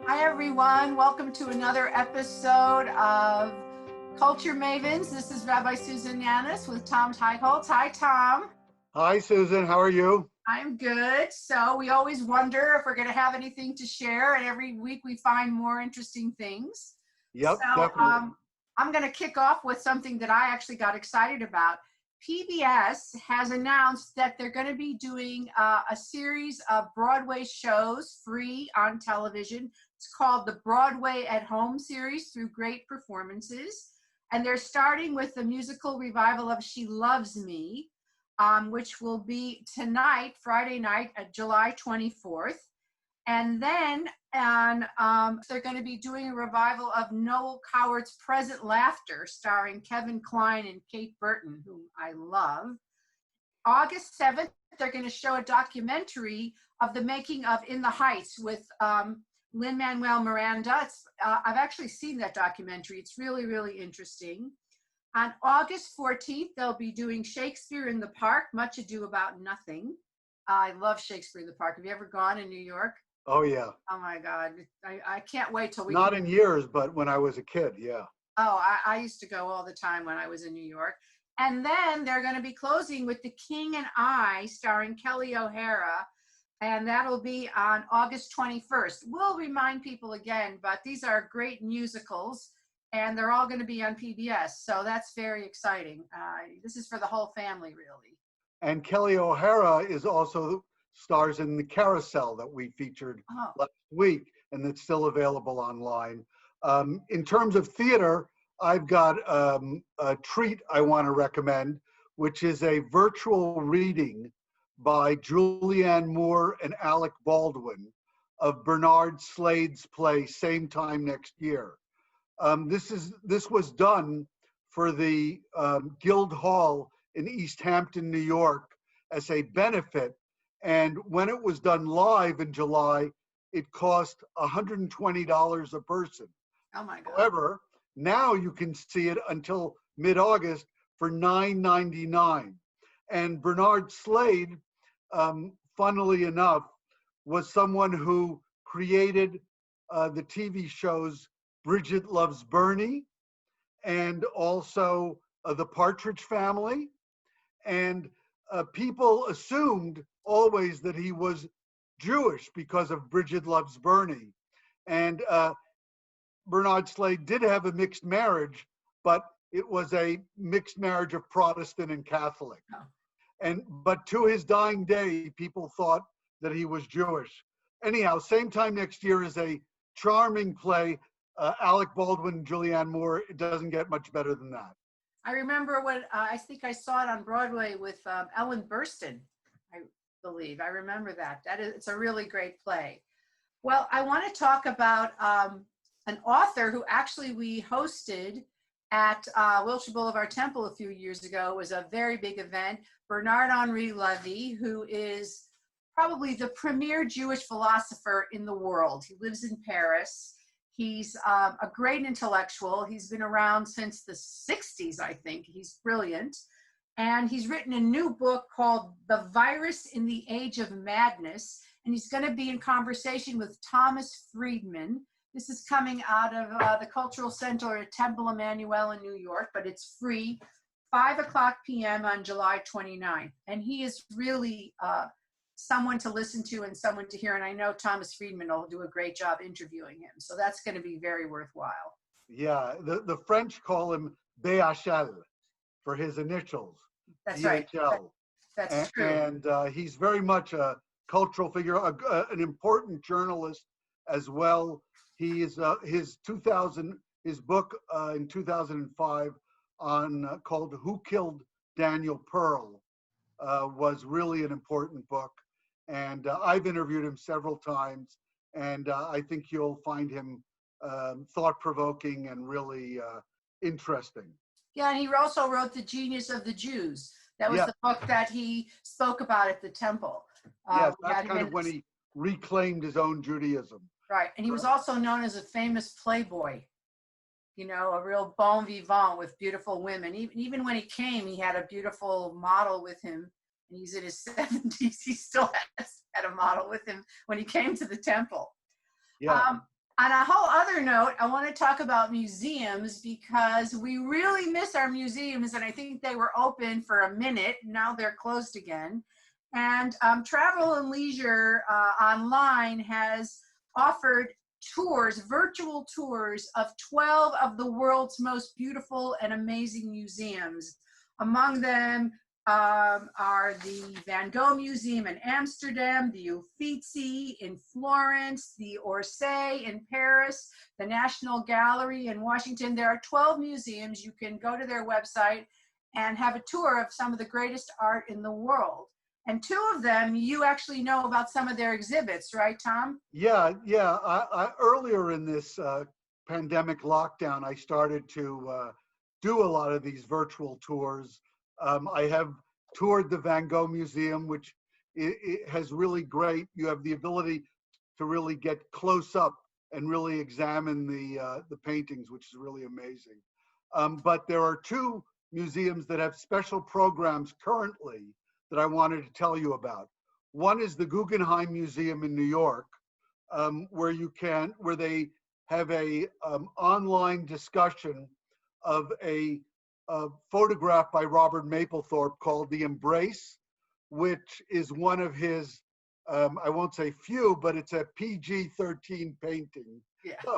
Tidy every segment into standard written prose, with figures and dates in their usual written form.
Hi, everyone. Welcome to another episode of Culture Mavens. This is Rabbi Susan Nanus with Tom Teicholz. Hi, Tom. Hi, Susan. How are you? I'm good. So we always wonder if we're going to have anything to share, and every week we find more interesting things. Yep, So definitely. I'm going to kick off with something that I actually got excited about. PBS has announced that they're going to be doing a series of Broadway shows free on television. It's called the Broadway at Home series through great performances. And they're starting with the musical revival of She Loves Me, which will be tonight, Friday night, July 24th. And then they're going to be doing a revival of Noel Coward's Present Laughter, starring Kevin Kline and Kate Burton, whom I love. August 7th, they're going to show a documentary of the making of In the Heights with Lin-Manuel Miranda. I've actually seen that documentary. It's really, really interesting. On August 14th, they'll be doing Shakespeare in the Park, Much Ado About Nothing. I love Shakespeare in the Park. Have you ever gone in New York? Oh, yeah. Oh, my God. I can't wait till we Not in years, but when I was a kid, yeah. Oh, I used to go all the time when I was in New York. And then they're going to be closing with The King and I, starring Kelly O'Hara. And that'll be on August 21st. We'll remind people again, but these are great musicals, and they're all going to be on PBS. So that's very exciting. This is for the whole family, really. And Kelly O'Hara is also stars in the Carousel that we featured last week, and it's still available online. In terms of theater, I've got a treat I want to recommend, which is a virtual reading by Julianne Moore and Alec Baldwin of Bernard Slade's play Same Time Next Year. This was done for the Guild Hall in East Hampton, New York, as a benefit. And when it was done live in July, it cost $120 a person. Oh my God. However, now you can see it until mid-August for $9.99. And Bernard Slade, funnily enough, was someone who created the TV shows Bridget Loves Bernie and also The Partridge Family. And people assumed always that he was Jewish because of Bridget Loves Bernie. And Bernard Slade did have a mixed marriage, but it was a mixed marriage of Protestant and Catholic. Oh. But to his dying day, people thought that he was Jewish. Anyhow, Same Time Next Year is a charming play. Alec Baldwin and Julianne Moore, it doesn't get much better than that. I remember when I think I saw it on Broadway with Ellen Burstyn, I believe. I remember that. It's a really great play. Well, I want to talk about an author who actually we hosted at Wilshire Boulevard Temple a few years ago. It was a very big event. Bernard-Henri Levy, who is probably the premier Jewish philosopher in the world. He lives in Paris. He's a great intellectual. He's been around since the 60s, I think. He's brilliant. And he's written a new book called The Virus in the Age of Madness. And he's going to be in conversation with Thomas Friedman. This is coming out of the Cultural Center at Temple Emmanuel in New York, but it's free, 5:00 p.m. on July 29th. And he is really someone to listen to and someone to hear. And I know Thomas Friedman will do a great job interviewing him. So that's going to be very worthwhile. Yeah, the French call him BHL for his initials. That's BHL. right. That's true. And he's very much a cultural figure, an important journalist as well. He is his book in 2005 on called Who Killed Daniel Pearl was really an important book. And I've interviewed him several times, and I think you'll find him thought-provoking and really interesting. Yeah, and he also wrote The Genius of the Jews. That was the book that he spoke about at the temple. Yes, that's kind of when he reclaimed his own Judaism. Right, and he was also known as a famous playboy. You know, a real bon vivant with beautiful women. Even when he came, he had a beautiful model with him. And he's in his 70s. He still had a model with him when he came to the temple. Yeah. On a whole other note, I want to talk about museums because we really miss our museums, and I think they were open for a minute. Now they're closed again. And Travel and Leisure Online has offered tours, virtual tours of 12 of the world's most beautiful and amazing museums. Among them are the Van Gogh Museum in Amsterdam, the Uffizi in Florence, the Orsay in Paris, the National Gallery in Washington. There are 12 museums. You can go to their website and have a tour of some of the greatest art in the world. And two of them, you actually know about some of their exhibits, right, Tom? Yeah. I earlier in this pandemic lockdown, I started to do a lot of these virtual tours. I have toured the Van Gogh Museum, which it has really great. You have the ability to really get close up and really examine the paintings, which is really amazing. But there are two museums that have special programs currently that I wanted to tell you about. One is the Guggenheim Museum in New York, where they have a online discussion of a photograph by Robert Mapplethorpe called The Embrace, which is one of his, I won't say few, but it's a PG-13 painting,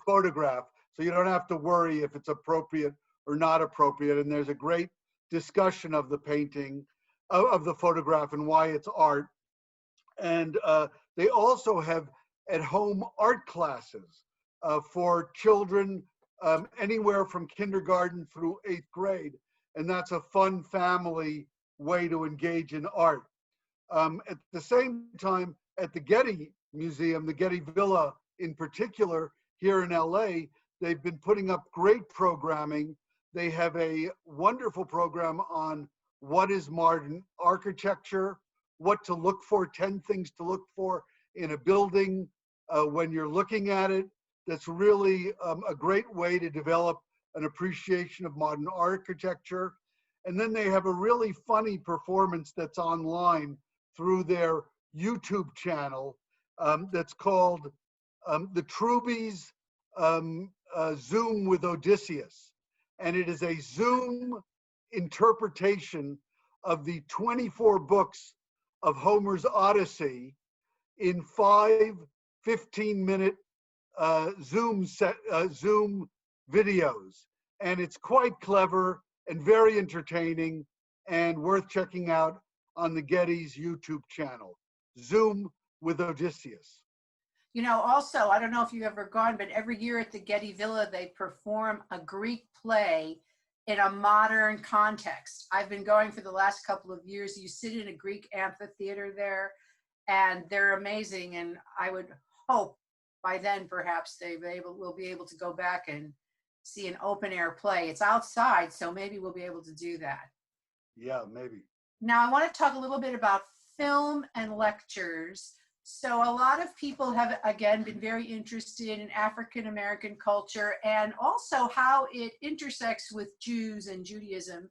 photograph. So you don't have to worry if it's appropriate or not appropriate. And there's a great discussion of the painting, of the photograph and why it's art. And they also have at-home art classes for children anywhere from kindergarten through 8th grade. And that's a fun family way to engage in art. At the same time, at the Getty Museum, the Getty Villa in particular, here in LA, they've been putting up great programming. They have a wonderful program on what is modern architecture, what to look for, 10 things to look for in a building when you're looking at it. That's really a great way to develop an appreciation of modern architecture. And then they have a really funny performance that's online through their YouTube channel that's called The Trubies Zoom with Odysseus. And it is a Zoom interpretation of the 24 books of Homer's Odyssey in 5 15-minute Zoom videos. And it's quite clever and very entertaining and worth checking out on the Getty's YouTube channel, Zoom with Odysseus. You know, also, I don't know if you've ever gone, but every year at the Getty Villa, they perform a Greek play in a modern context. I've been going for the last couple of years. You sit in a Greek amphitheater there, and they're amazing. And I would hope by then, perhaps we'll be able to go back and see an open air play. It's outside, so maybe we'll be able to do that. Yeah, maybe. Now, I want to talk a little bit about film and lectures. So a lot of people have, again, been very interested in African American culture and also how it intersects with Jews and Judaism.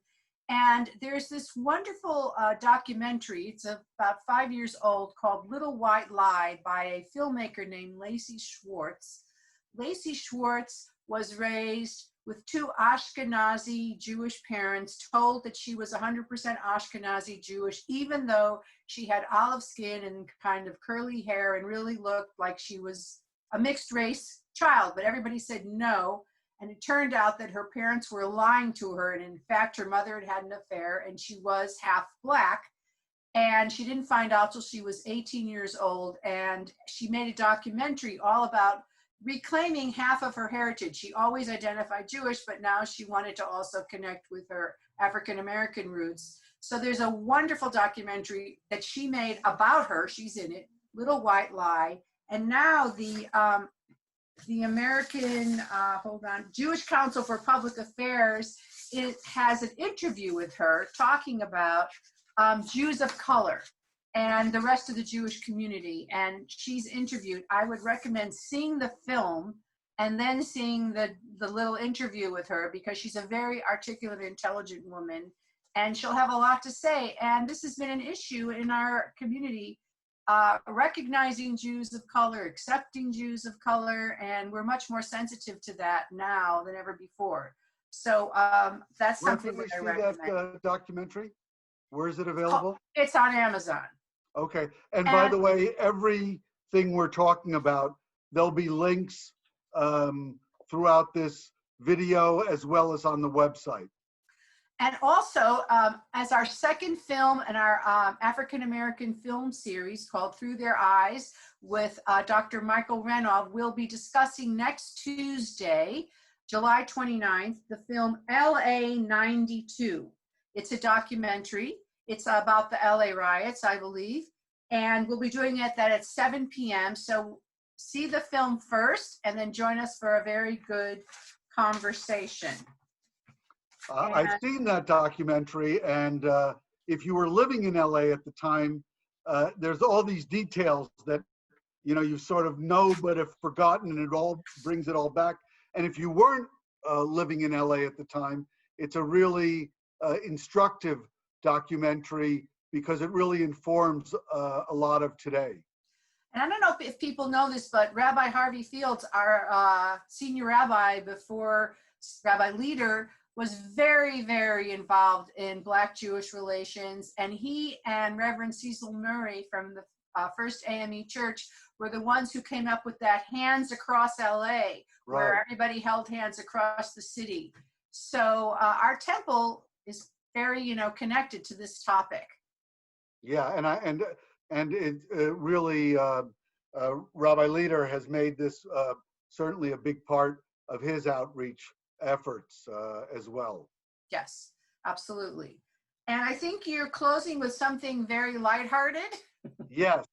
And there's this wonderful documentary, it's about 5 years old, called Little White Lie by a filmmaker named Lacey Schwartz. Lacey Schwartz was raised with two Ashkenazi Jewish parents, told that she was 100% Ashkenazi Jewish, even though she had olive skin and kind of curly hair and really looked like she was a mixed race child, but everybody said no. And it turned out that her parents were lying to her. And in fact, her mother had had an affair and she was half Black. And she didn't find out till she was 18 years old. And she made a documentary all about reclaiming half of her heritage. She always identified Jewish, but now she wanted to also connect with her African American roots. So there's a wonderful documentary that she made about her. She's in it, Little White Lie. And now the American, Jewish Council for Public Affairs, it has an interview with her talking about Jews of color and the rest of the Jewish community. And she's interviewed. I would recommend seeing the film and then seeing the little interview with her, because she's a very articulate, intelligent woman, and she'll have a lot to say. And this has been an issue in our community recognizing Jews of color, accepting Jews of color, and we're much more sensitive to that now than ever before. So that's Where something can we that I see recommend. that documentary? Where is it available? It's on Amazon. Okay. And by the way, everything we're talking about, there'll be links throughout this video as well as on the website. And also, as our second film in our African-American film series called Through Their Eyes with Dr. Michael Renoff, we'll be discussing next Tuesday, July 29th, the film LA 92. It's a documentary. It's about the LA riots, I believe. And we'll be doing that at 7 p.m. So see the film first and then join us for a very good conversation. I've seen that documentary, and if you were living in LA at the time, there's all these details that you sort of know but have forgotten, and it all brings it all back. And if you weren't living in LA at the time, it's a really instructive documentary because it really informs a lot of today. And I don't know if people know this, but Rabbi Harvey Fields, our senior rabbi before Rabbi Leader, was very, very involved in Black-Jewish relations. And he and Reverend Cecil Murray from the First AME Church were the ones who came up with that Hands Across LA, where everybody held hands across the city. So our temple is very, connected to this topic. Yeah, and it really, Rabbi Leader has made this certainly a big part of his outreach efforts as well. Yes, absolutely. And I think you're closing with something very lighthearted. Yes,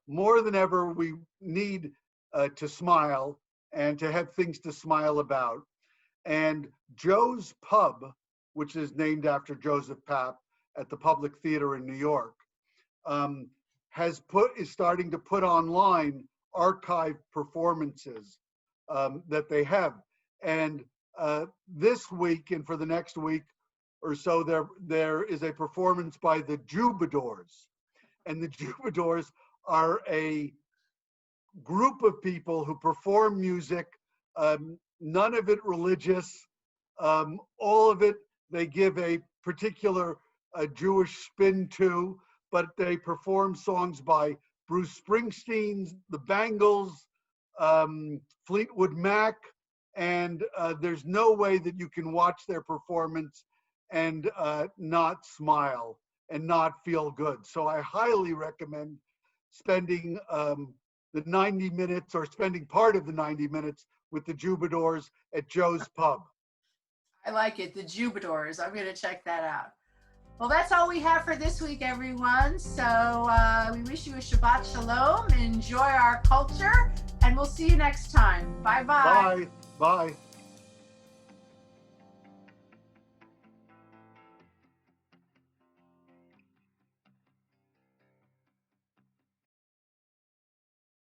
more than ever, we need to smile and to have things to smile about. And Joe's Pub, which is named after Joseph Papp at the Public Theater in New York, is starting to put online archive performances that they have. And this week and for the next week or so, there is a performance by the Jubadors. And the Jubadors are a group of people who perform music, none of it religious, all of it they give a particular Jewish spin to, but they perform songs by Bruce Springsteen, the Bangles, Fleetwood Mac, and there's no way that you can watch their performance and not smile and not feel good. So I highly recommend spending the 90 minutes or spending part of the 90 minutes with the Jubadors at Joe's Pub. I like it, the Jubadors. I'm going to check that out. Well, that's all we have for this week, everyone. So we wish you a Shabbat Shalom. Enjoy our culture, and we'll see you next time. Bye-bye. Bye. Bye.